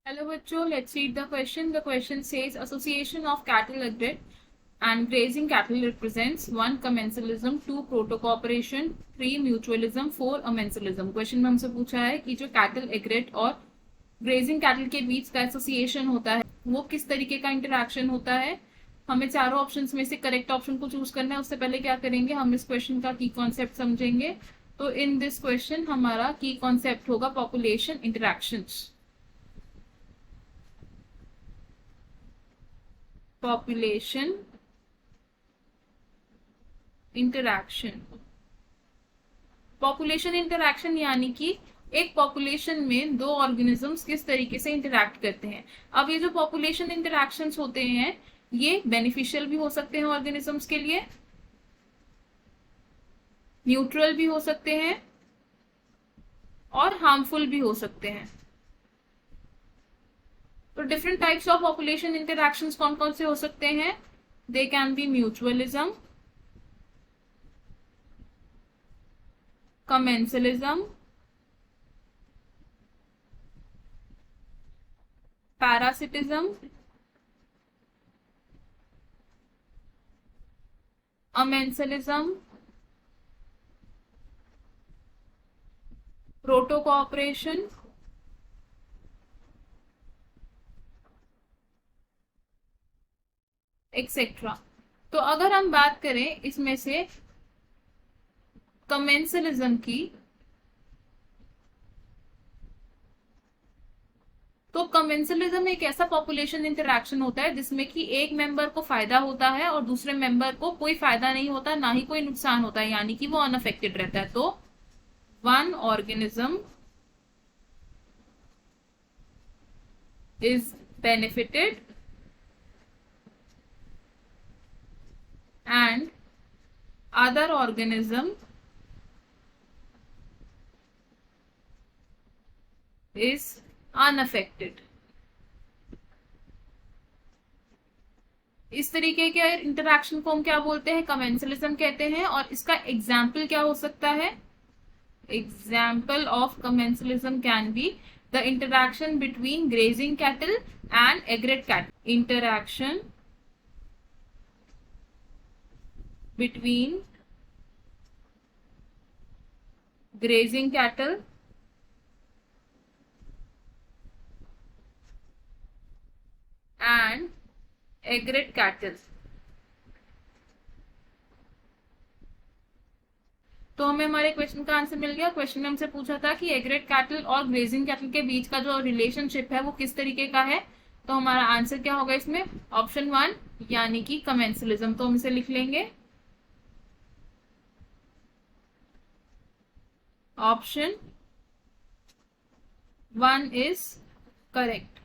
Hello बच्चों, let's read the question. The question says association of cattle aggregate and grazing cattle represents one commensalism, two proto-cooperation, three mutualism, four amensalism. Question में हमसे पूछा है कि जो cattle एग्रेट और grazing cattle के बीच का एसोसिएशन होता है वो किस तरीके का इंटरेक्शन होता है। हमें चारों ऑप्शंस में से करेक्ट ऑप्शन को चूज करना है। उससे पहले क्या करेंगे, हम इस क्वेश्चन का की कॉन्सेप्ट समझेंगे। तो इन दिस क्वेश्चन हमारा की कॉन्सेप्ट होगा population interactions. Population interaction. Population interaction यानी कि एक पॉपुलेशन में दो ऑर्गेनिजम्स किस तरीके से इंटरैक्ट करते हैं। अब ये जो पॉपुलेशन इंटरैक्शंस होते हैं ये बेनिफिशियल भी हो सकते हैं ऑर्गेनिजम्स के लिए, न्यूट्रल भी हो सकते हैं और हार्मफुल भी हो सकते हैं। तो different types of population interactions कौन कौन से हो सकते हैं? They can be mutualism, commensalism, parasitism, amensalism, proto-cooperation, etcetera. तो अगर हम बात करें इसमें से कमेंसलिज्म की, तो कमेंसलिज्म एक ऐसा पॉपुलेशन इंटरैक्शन होता है जिसमें कि एक मेंबर को फायदा होता है और दूसरे मेंबर को कोई फायदा नहीं होता, ना ही कोई नुकसान होता है, यानी कि वो अनअफेक्टेड रहता है। तो one organism is benefited and other organism is unaffected। इस तरीके के इंटरैक्शन को हम क्या बोलते हैं? कमेंसलिज्म कहते हैं। और इसका एग्जाम्पल क्या हो सकता है? Example of commensalism can be the interaction between grazing cattle and एग्रेट cattle. Interaction between grazing cattle and aggregate cattle। तो हमें हमारे क्वेश्चन का आंसर मिल गया। क्वेश्चन में हमसे पूछा था कि एग्रेट कैटल और ग्रेजिंग कैटल के बीच का जो रिलेशनशिप है वो किस तरीके का है। तो हमारा आंसर क्या होगा इसमें? ऑप्शन वन यानी कि कमेंसलिज्म। तो हम इसे लिख लेंगे ऑप्शन वन इज करेक्ट।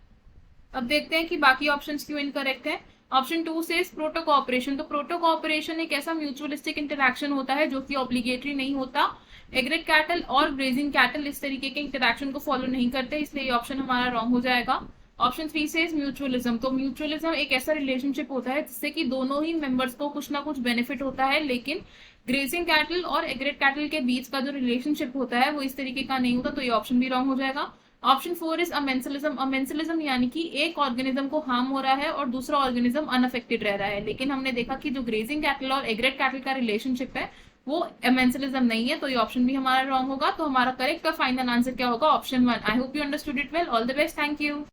अब देखते हैं कि बाकी ऑप्शंस क्यों इनकरेक्ट है। ऑप्शन टू से प्रोटो कोऑपरेशन। तो प्रोटो कोऑपरेशन एक ऐसा म्यूचुअलिस्टिक इंटरैक्शन होता है जो कि ऑब्लिगेटरी नहीं होता। एग्रेट कैटल और ग्रेजिंग कैटल इस तरीके के इंटरैक्शन को फॉलो नहीं करते, इसलिए ये ऑप्शन हमारा रॉन्ग हो जाएगा। ऑप्शन थ्री से म्यूचुअलिज्म। तो म्यूचुअलिज्म एक ऐसा रिलेशनशिप होता है जिससे कि दोनों ही मेंबर्स को कुछ ना कुछ बेनिफिट होता है, लेकिन ग्रेजिंग कैटल और एग्रेट कैटल के बीच का जो रिलेशनशिप होता है वो इस तरीके का नहीं होता, तो ये ऑप्शन भी रॉन्ग हो जाएगा। Option four is amensalism. Amensalism यानी कि एक ऑर्गेनिज्म को हार्म हो रहा है और दूसरा ऑर्गेनिज्म अनअफेक्टेड रह रहा है, लेकिन हमने देखा कि जो ग्रेजिंग कैटल और एग्रेट कैटल का रिलेशनशिप है वो अमेंसलिज्म नहीं है, तो ये ऑप्शन भी हमारा रॉन्ग होगा। तो हमारा करेक्ट का फाइनल आंसर क्या होगा? Option one. I hope you understood it well. All the best. Thank you.